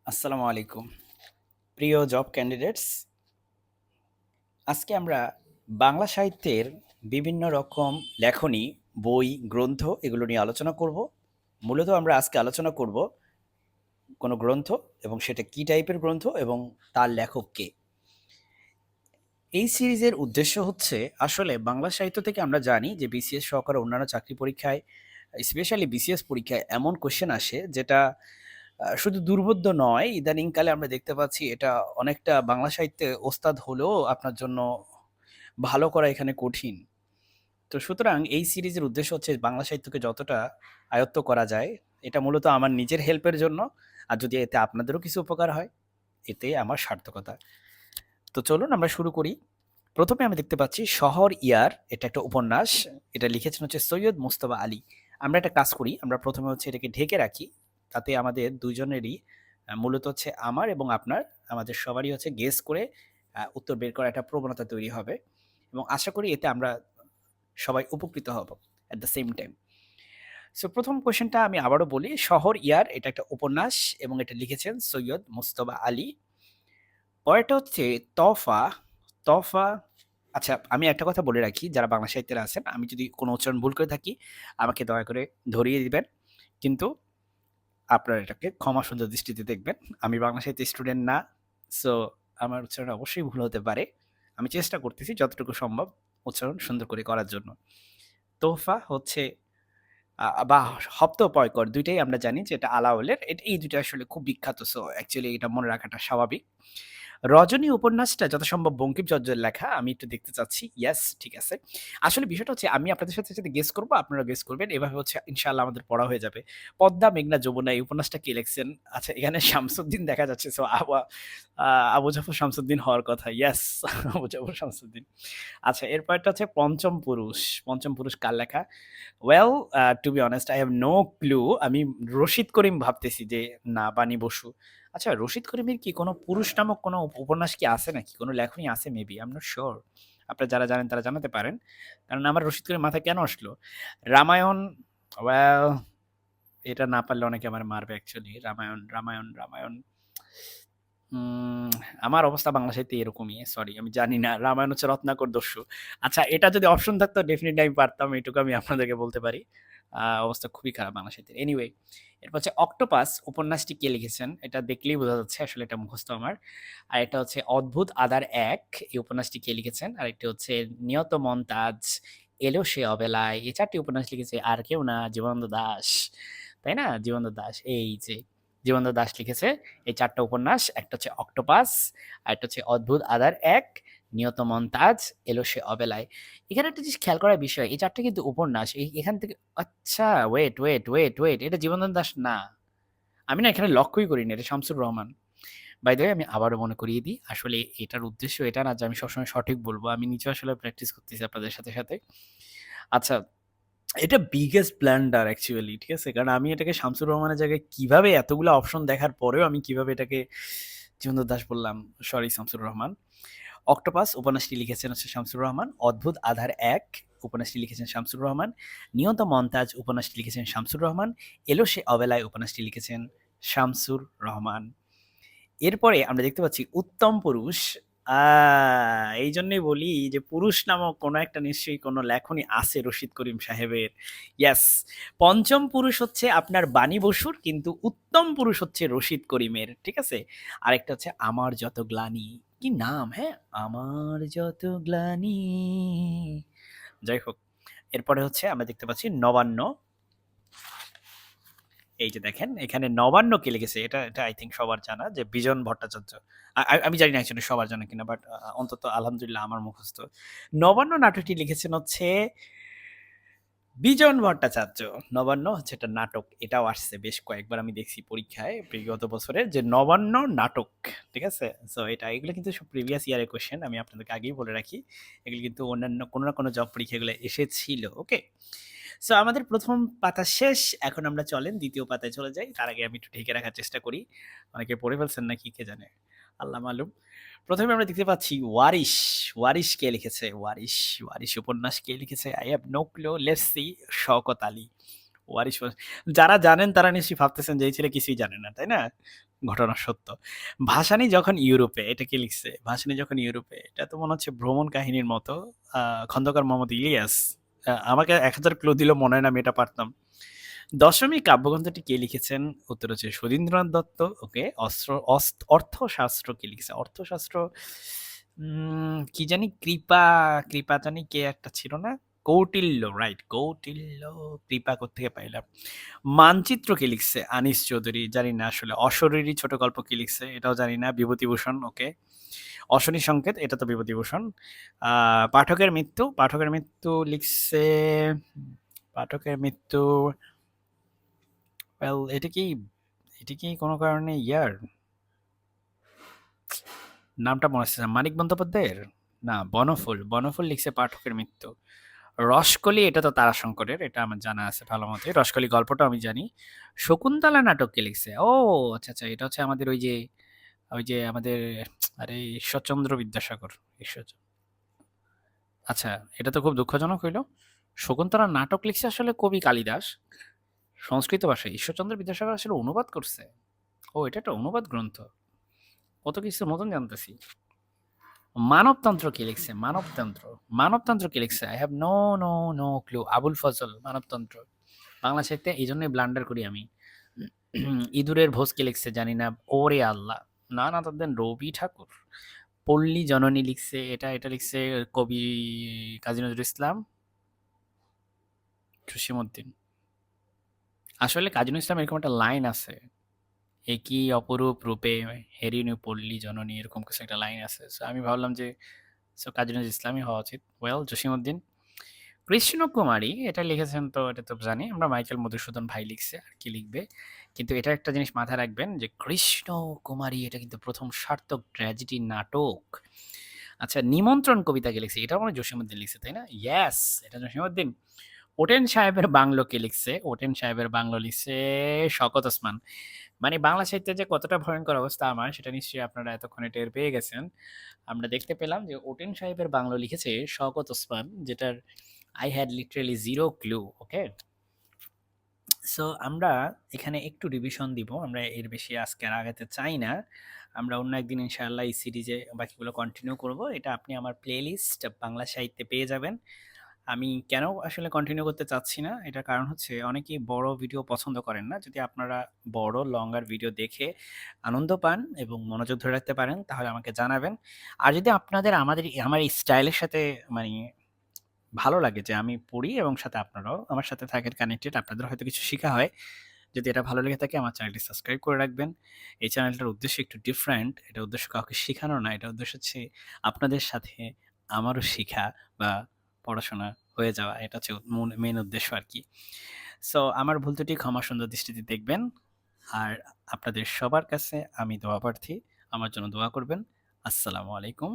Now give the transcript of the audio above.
আসসালামু আলাইকুম প্রিয় জব ক্যান্ডিডেটস। আজকে আমরা বাংলা সাহিত্যের বিভিন্ন রকম লেখনী, বই, গ্রন্থ এগুলো নিয়ে আলোচনা করব। মূলত আমরা আজকে আলোচনা করব কোনো গ্রন্থ এবং সেটা কী টাইপের গ্রন্থ এবং তার লেখক কে। এই সিরিজের উদ্দেশ্য হচ্ছে আসলে বাংলা সাহিত্য থেকে আমরা জানি যে বিসিএস সহকারে অন্যান্য চাকরি পরীক্ষায়, স্পেশালি বিসিএস পরীক্ষায় এমন কোশ্চেন আসে যেটা শুধু দুর্বোধ্য নয়, ইদানিংকালে আমরা দেখতে পাচ্ছি এটা অনেকটা বাংলা সাহিত্যে ওস্তাদ হলেও আপনার জন্য ভালো করা এখানে কঠিন। তো সুতরাং এই সিরিজের উদ্দেশ্য হচ্ছে বাংলা সাহিত্যকে যতটা আয়ত্ত করা যায়, এটা মূলত আমার নিজের হেল্পের জন্য। আর যদি এতে আপনাদেরও কিছু উপকার হয়, এতে আমার সার্থকতা। তো চলুন আমরা শুরু করি। প্রথমে আমি দেখতে পাচ্ছি শহর ইয়ার, এটা একটা উপন্যাস। এটা লিখেছেন হচ্ছে সৈয়দ মুস্তফা আলী। আমরা একটা কাজ করি, আমরা প্রথমে হচ্ছে এটাকে ঢেকে রাখি, তাতে আমাদের দুজনেরই মূলত হচ্ছে আমার এবং আপনার, আমাদের সবারই হচ্ছে গেস করে উত্তর বের করা একটা প্রবণতা তৈরি হবে এবং আশা করি এতে আমরা সবাই উপকৃত হব at the same time. So প্রথম কোয়েশ্চেনটা আমি আবারও বলি, শহর ইয়ার এটা একটা উপন্যাস এবং এটা লিখেছেন সৈয়দ মুস্তফা আলী। পরেরটা হচ্ছে তফা। তফা, আচ্ছা আমি একটা কথা বলে রাখি, যারা বাংলা সাহিত্যের আছেন, আমি যদি কোনো উচ্চারণ ভুল করে থাকি আমাকে দয়া করে ধরিয়ে দিবেন, কিন্তু আপনারা এটাকে ক্ষমা সুন্দর দৃষ্টিতে দেখবেন। আমি বাংলা সাহিত্যের স্টুডেন্ট না, সো আমার উচ্চারণ অবশ্যই ভুল হতে পারে। আমি চেষ্টা করতেছি যতটুকু সম্ভব উচ্চারণ সুন্দর করে করার জন্য। তোহফা হচ্ছে বা হপ্তপয়কর, দুইটাই আমরা জানি যে এটা আলাওলের। এই দুইটা আসলে খুব বিখ্যাত, সো অ্যাকচুয়ালি এটা মনে রাখাটা স্বাভাবিক। রজনী উপন্যাসটা যথাসম্ভব বঙ্কিমচন্দ্রের লেখা, আমি একটু দেখতে চাচ্ছি। ইয়েস, ঠিক আছে। আসলে বিষয়টা হচ্ছে আমি আপনাদের সাথে সাথে গেস করবো, আপনারা গেস করবেন, এভাবে হচ্ছে ইনশাআল্লাহ আমাদের পড়া হয়ে যাবে। পদ্মা মেঘনা যমুনা এই উপন্যাসটা কে লিখছেন? আচ্ছা এখানে শামসুদ্দিন দেখা যাচ্ছে, সো আবু জাফর শামসুদ্দিন হওয়ার কথা। ইয়েস, আবু জাফর শামসুদ্দিন। আচ্ছা এরপরটা হচ্ছে পঞ্চম পুরুষ। পঞ্চম পুরুষ কার লেখা? Well, to be honest I have no clue. আমি রশিদ করিম ভাবতেছি যে, না বাণী বসু। আচ্ছা রশিদ করিমের কি কোনো পুরুষ নামক কোনো উপন্যাস কি আছে নাকি? কোনো লেখনী আছে maybe, I am not sure. আপনারা যারা জানেন তারা জানাতে পারেন। কারণ আমার রশিদ করিম মাথায় কেন আসলো? রামায়ণ, ওয়েল এটা না পারলে অনেকে আমার মারবে অ্যাকচুয়ালি। রামায়ণ, রামায়ণ, রামায়ণ। উম আমার অবস্থা বাংলা সাহিত্যে এরকমই। সরি আমি জানি না। রামায়ণ হচ্ছে রত্নাকর দস্যু। আচ্ছা এটা যদি অপশন থাকতো ডেফিনিটলি আমি পারতাম। এটুকু আমি আপনাদেরকে বলতে পারি। অবস্থা খুবই খারাপ বাংলা সাহিত্যের। এনিওয়ে, এরপর হচ্ছে অক্টোপাস উপন্যাসটি কে লিখেছেন? এটা দেখলেই বোঝা যাচ্ছে আসলে এটা মুখস্থ আমার। আর এটা হচ্ছে অদ্ভুত আধার ১, এই উপন্যাসটি কে লিখেছেন? আরেকটি হচ্ছে নিয়ত মন্তাজ, এলো সে অবেলায়। এই ৪ টি উপন্যাস লিখেছে আর কেউ না, জীবনানন্দ দাশ। তাই না? জীবনানন্দ দাশ। এই যে জীবনানন্দ দাশ লিখেছে এই ৪ টা উপন্যাস। একটা হচ্ছে অক্টোপাস, আরেকটা হচ্ছে অদ্ভুত আধার ১, নিয়ত মন্তাজ, এলো সে অবেলায়। এখানে একটা জিনিস খেয়াল করার বিষয়, এই ৪ টা কিন্তু উপন্যাস। এখান থেকে আচ্ছা ওয়েট, ওয়েট, ওয়েট, ওয়েট, এটা জীবনানন্দ দাশ না। আমি না এখানে লক্ষ্যই করিনি, এটা Shamsur Rahman. By the way আমি আবারও মনে করিয়ে দিই, আসলে এটার উদ্দেশ্য এটা না যে আমি সবসময় সঠিক বলবো। আমি নিজেও আসলে প্র্যাকটিস করতেছি আপনাদের সাথে, সাথে। আচ্ছা, এটা বিগেস্ট ব্লান্ডার অ্যাকচুয়ালি, ঠিক আছে? কারণ আমি এটাকে শামসুর রহমানের জায়গায় কিভাবে এতগুলো অপশন দেখার পরেও আমি কিভাবে এটাকে জীবন্ত দাস বললাম। সরি শামসুর রহমান। অক্টোপাস উপন্যাসটি লিখেছেন হচ্ছে শামসুর রহমান। অদ্ভুত আধার ১ উপন্যাসটি লিখেছেন শামসুর রহমান। নিয়ত মন্তাজ উপন্যাসটি লিখেছেন শামসুর রহমান। এলো সে অবেলায় উপন্যাসটি লিখেছেন শামসুর রহমান। এরপরে আমরা দেখতে পাচ্ছি উত্তম পুরুষ। এই জন্যই বলি যে পুরুষ নামক কোনো একটা নিশ্চয়ই কোনো লেখনী আছে রশিদ করিম সাহেবের। ইয়াস, পঞ্চম পুরুষ হচ্ছে আপনার বাণী বসুর, কিন্তু উত্তম পুরুষ হচ্ছে রশিদ করিমের, ঠিক আছে? আরেকটা হচ্ছে আমার যত গ্লানি। কি নাম, হ্যাঁ, আমার যত গ্লানি। যাই হোক, এরপরে হচ্ছে আমরা দেখতে পাচ্ছি নবান্ন। এই যে দেখেন এখানে নবান্ন কে লিখেছে, এটা এটা আই থিঙ্ক সবার জানা যে বিজন ভট্টাচার্য। আমি জানি না অ্যাকচুয়ালি সবার জানা কিনা, বাট অন্তত আলহামদুলিল্লাহ আমার মুখস্থ। নবান্ন নাটকটি লিখেছেন হচ্ছে বিজন ভট্টাচার্য। নবান্ন হচ্ছে একটা নাটক, এটাও আসছে বেশ কয়েকবার, আমি দেখছি পরীক্ষায় বিগত বছরের যে নবান্ন নাটক, ঠিক আছে? সো এগুলো কিন্তু সব প্রিভিয়াস ইয়ারের কোয়েশ্চেন, আমি আপনাদেরকে আগেই বলে রাখি। এগুলো কিন্তু অন্যান্য কোনো না কোনো জব পরীক্ষাগুলো এসেছিল। ওকে, সো আমাদের প্রথম পাতা শেষ। এখন আমরা চলেন দ্বিতীয় পাতায় চলে যাই। তার আগে আমি একটু ঢেকে রাখার চেষ্টা করি। অনেকে পড়ে ফেলছেন নাকি কে জানে, আল্লাহ মালুম। প্রথমে আমরা দেখতে পাচ্ছি ওয়ারিশ। ওয়ারিশ কে লিখেছে? ওয়ারিশ, ওয়ারিশ উপন্যাস কে লিখেছে? I have no clue, let's see. Shawkat Ali. Warish যারা জানেন তারা নিশ্চয়ই ভাবতেছেন যে এই ছেলে কিছুই জানে না, তাই না? ঘটনা সত্য। ভাসানী যখন ইউরোপে, এটা কে লিখছে? ভাসানী যখন ইউরোপে, এটা তো মনে হচ্ছে ভ্রমণ কাহিনীর মতো। খন্দকার মোহাম্মদ ইলিয়াস। আমাকে ১,০০০ ক্লু দিলেও মনে হয় না আমি এটা পারতাম। দশমী কাব্যগ্রন্থটি কে লিখেছেন? উত্তর হচ্ছে সুধীন্দ্রনাথ দত্ত। ওকে। অর্থশাস্ত্র কে লিখেছে? অর্থশাস্ত্র কি জানি, কৃপা, কৃপা জানি কে একটা ছিল না? কৌটিল্য, রাইট, কৌটিল্য। কৃপা কোত্থেকে পাইলাম? মানচিত্র কে লিখছে? আনিস চৌধুরী, জানি না আসলে। অশরীরী ছোট গল্প কে লিখছে? এটাও জানি না। বিভূতিভূষণ, ওকে। অশনি সংকেত, এটা তো বিভূতিভূষণ। পাঠকের মৃত্যু, পাঠকের মৃত্যু লিখছে, পাঠকের মৃত্যু, ওয়েল এটা কি কোনো কারণে ইয়ার নামটা মনে হচ্ছে না, মানিক বন্দ্যোপাধ্যায়ের? না, বনফুল, বনফুল লিখছে পাঠকের মৃত্যু। রসকলি, এটা তো তারাশঙ্করের, এটা আমার জানা আছে ভালো মতো। রসকলি গল্পটা আমি জানি। শকুন্তলা নাটককে লিখছে, ও আচ্ছা আচ্ছা, এটা হচ্ছে আমাদের ওই যে আমাদের, আরে ঈশ্বরচন্দ্র বিদ্যাসাগর। ঈশ্বর, আচ্ছা, এটা তো খুব দুঃখজনক হইল। শকুন্তলা নাটক লিখছে আসলে কবি কালিদাস, সংস্কৃত ভাষায়। ঈশ্বরচন্দ্র বিদ্যাসাগর আসলে অনুবাদ করছে। ও, এটা একটা অনুবাদ গ্রন্থ। কত কিছু নতুন জানতেছি। মানবতন্ত্র কি লিখছে? মানবতন্ত্র, মানবতন্ত্র কি লিখছে? I have no no no clue. Abul Fazal, Manabatantra. Bangla সাহিত্যে এই জন্যই ব্লান্ডার করি আমি। ইঁদুরের ভোজ কে লিখছে? জানি না। ওরে আল্লাহ, না না, তাদের রবি ঠাকুর। পল্লী জননী লিখছে, এটা লিখছে কবি কাজী নজরুল ইসলাম, জসীমউদ্দিন। আসলে কাজী নজরুল ইসলাম এরকম একটা লাইন আছে, একই অপরূপ রূপে হেরিনু পল্লী জননী, এরকম কিছু একটা লাইন আছে। সো আমি ভাবলাম যে কাজী নজরুল ইসলামই হওয়া উচিত। ওয়েল, জসীমউদ্দিন। কৃষ্ণকুমারী, এটা লিখেছেন তো, এটা তো জানি আমরা, মাইকেল মধুসূদন ভাই লিখছে, আর কি লিখবে। কিন্তু এটা একটা জিনিস মাথায় রাখবেন যে কৃষ্ণকুমারী এটা কিন্তু প্রথম সার্থক ট্র্যাজেডি নাটক। আচ্ছা, নিমন্ত্রণ কবিতা কে লিখছে? এটা মানে জসীমউদ্দিন লিখছে, তাই না? ইয়েস, এটা জসীমউদ্দিন। ওটেন সাহেবের বাংলো কে লিখছে? ওটেন সাহেবের বাংলো লিখছে শওকত ওসমান। মানে বাংলা সাহিত্যে যে কতটা ভয়ঙ্কর অবস্থা আমার, সেটা নিশ্চয়ই আপনারা এতক্ষণে টের পেয়ে গেছেন। আমরা দেখতে পেলাম যে ওটেন সাহেবের বাংলো লিখেছে শওকত ওসমান, যেটার I had literally zero clue. Okay, so আমরা এখানে একটু রিভিশন দিব, আমরা এর বেশি আজকে আর আগাতে চাই না। আমরা অন্য একদিন ইনশাআল্লাহ এই সিরিজে বাকিগুলো কন্টিনিউ করব। এটা আপনি আমার প্লেলিস্ট বাংলা সাহিত্যে পেয়ে যাবেন। আমি কেন আসলে কন্টিনিউ করতে চাচ্ছি না, এটার কারণ হচ্ছে অনেকেই বড় ভিডিও পছন্দ করেন না। যদি আপনারা বড় লঙ্গার ভিডিও দেখে আনন্দ পান এবং মনোযোগ ধরে রাখতে পারেন, তাহলে আমাকে জানাবেন। আর যদি আপনাদের আমার এই স্টাইলের সাথে মানে ভালো লাগে যে আমি পড়ি এবং সাথে আপনারাও আমার সাথে থাকেন কানেক্টেড, আপনাদের হয়তো কিছু শেখা হয়। যদি এটা ভালো লেগে থাকে, আমার চ্যানেলটি সাবস্ক্রাইব করে রাখবেন। এই চ্যানেলটার উদ্দেশ্য একটু ডিফারেন্ট। এটা উদ্দেশ্য কাউকে শেখানো না, এটা উদ্দেশ্য হচ্ছে আপনাদের সাথে আমারও শেখা বা পড়াশোনা হয়ে যাওয়া। এটা হচ্ছে মেন উদ্দেশ্য আর কি। সো আমার ভুল ত্রুটি ক্ষমা সুন্দর দৃষ্টিতে দেখবেন। আর আপনাদের সবার কাছে আমি দোয়া প্রার্থী, আমার জন্য দোয়া করবেন। আসসালামু আলাইকুম।